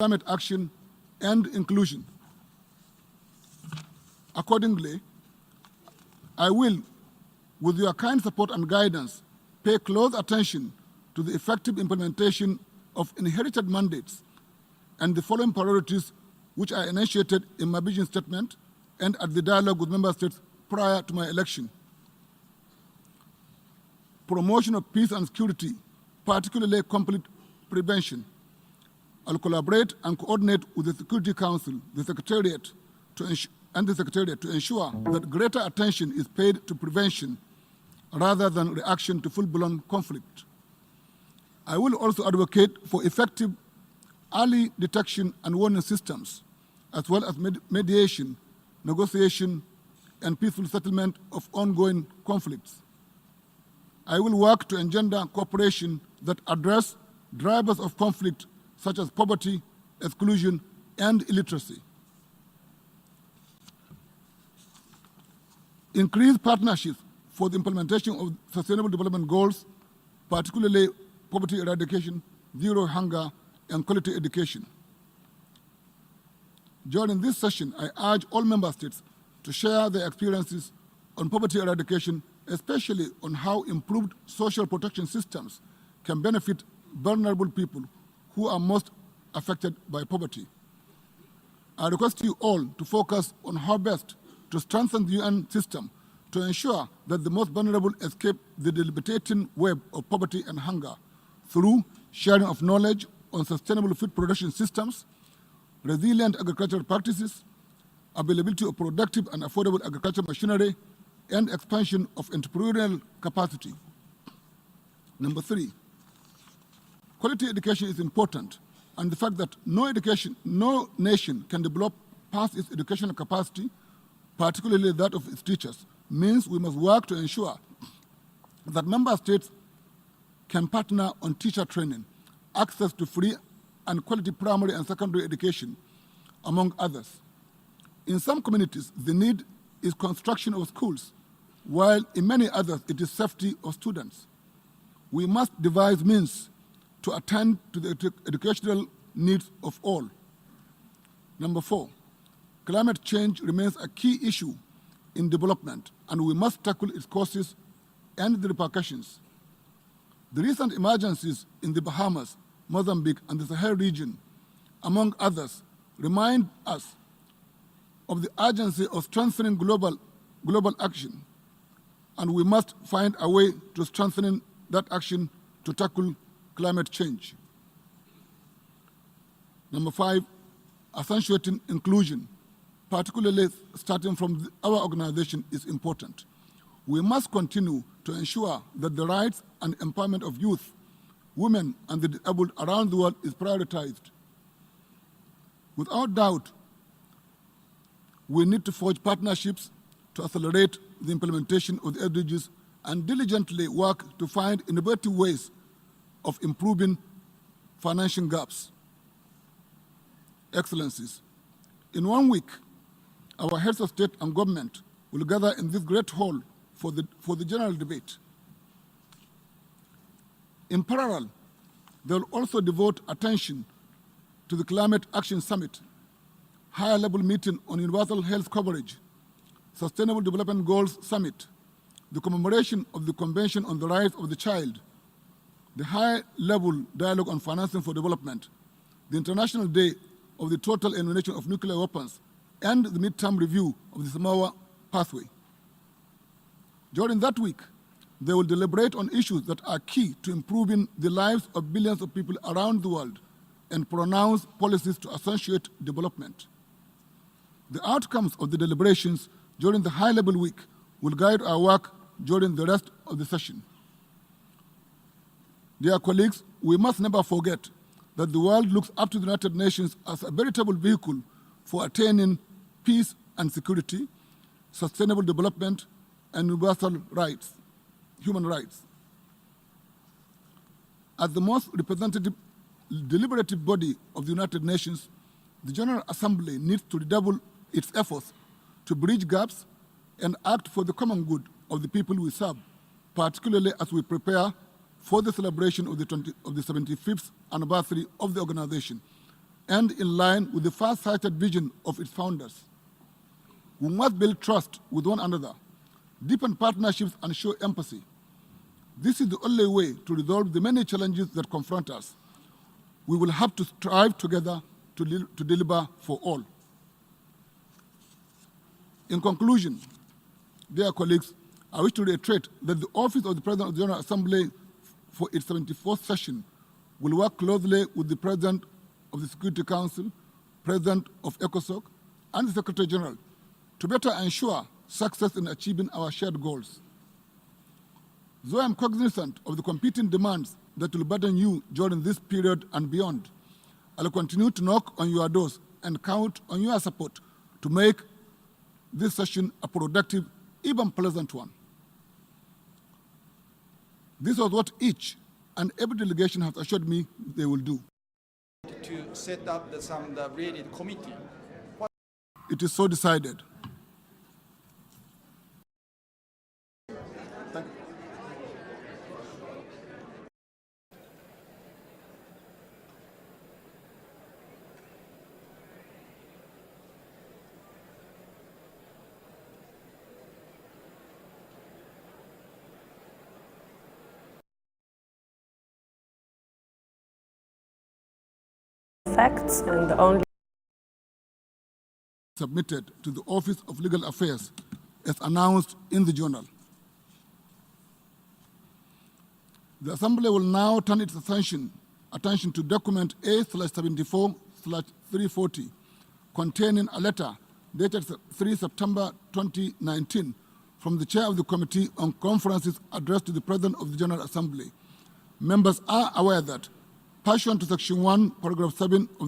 climate action and inclusion. Accordingly, I will, with your kind support and guidance, pay close attention to the effective implementation of inherited mandates and the following priorities which I initiated in my vision statement and at the dialogue with member states prior to my election. Promotion of peace and security, particularly conflict prevention. I'll collaborate and coordinate with the Security Council, the Secretariat, to ensure that greater attention is paid to prevention rather than reaction to full-blown conflict. I will also advocate for effective early detection and warning systems, as well as mediation, negotiation, and peaceful settlement of ongoing conflicts. I will work to engender cooperation that address drivers of conflict such as poverty, exclusion, and illiteracy. Increase partnerships for the implementation of Sustainable Development Goals, particularly poverty eradication, zero hunger, and quality education. During this session, I urge all member states to share their experiences on poverty eradication, especially on how improved social protection systems can benefit vulnerable people who are most affected by poverty. I request you all to focus on how best to strengthen the UN system to ensure that the most vulnerable escape the debilitating web of poverty and hunger through sharing of knowledge on sustainable food production systems, resilient agricultural practices, availability of productive and affordable agricultural machinery, and expansion of entrepreneurial capacity. Number 3, quality education is important, and the fact that no nation can develop past its educational capacity, particularly that of its teachers, means we must work to ensure that member states can partner on teacher training, access to free and quality primary and secondary education, among others. In some communities, the need is construction of schools, while in many others, it is safety of students. We must devise means to attend to the educational needs of all. Number 4, climate change remains a key issue in development, and we must tackle its causes and the repercussions. The recent emergencies in the Bahamas, Mozambique, and the Sahel region, among others, remind us of the urgency of strengthening global action, and we must find a way to strengthen that action to tackle climate change. Number 5, accentuating inclusion, particularly starting from our organization, is important. We must continue to ensure that the rights and empowerment of youth, women, and the disabled around the world is prioritized. Without doubt, we need to forge partnerships to accelerate the implementation of the SDGs and diligently work to find innovative ways of improving financing gaps. Excellencies, in 1 week, our heads of state and government will gather in this great hall for the general debate. In parallel, they will also devote attention to the Climate Action Summit, higher-level meeting on universal health coverage, Sustainable Development Goals Summit, the commemoration of the Convention on the Rights of the Child, the high-level dialogue on financing for development, the International Day of the Total Elimination of Nuclear Weapons, and the midterm review of the Samoa Pathway. During that week, they will deliberate on issues that are key to improving the lives of billions of people around the world and pronounce policies to accentuate development. The outcomes of the deliberations during the high-level week will guide our work during the rest of the session. Dear colleagues, we must never forget that the world looks up to the United Nations as a veritable vehicle for attaining peace and security, sustainable development, and universal rights, human rights. As the most representative deliberative body of the United Nations, the General Assembly needs to redouble its efforts to bridge gaps and act for the common good of the people we serve, particularly as we prepare for the celebration of the 75th anniversary of the organization and in line with the far-sighted vision of its founders. We must build trust with one another, deepen partnerships, and show empathy. This is the only way to resolve the many challenges that confront us. We will have to strive together to deliver for all. In conclusion, dear colleagues, I wish to reiterate that the Office of the President of the General Assembly for its 74th session will work closely with the President of the Security Council, President of ECOSOC, and the Secretary General to better ensure success in achieving our shared goals. Though I am cognizant of the competing demands that will burden you during this period and beyond, I will continue to knock on your doors and count on your support to make this session a productive, even pleasant one. This was what each and every delegation has assured me they will do. To set up the related committee. It is so decided. Thank you. Facts and only Submitted to the Office of Legal Affairs as announced in the journal. The Assembly will now turn its attention to document A/74/340 containing a letter dated 3 September 2019 from the Chair of the Committee on Conferences addressed to the President of the General Assembly. Members are aware that, pursuant to Section 1, Paragraph 7 of the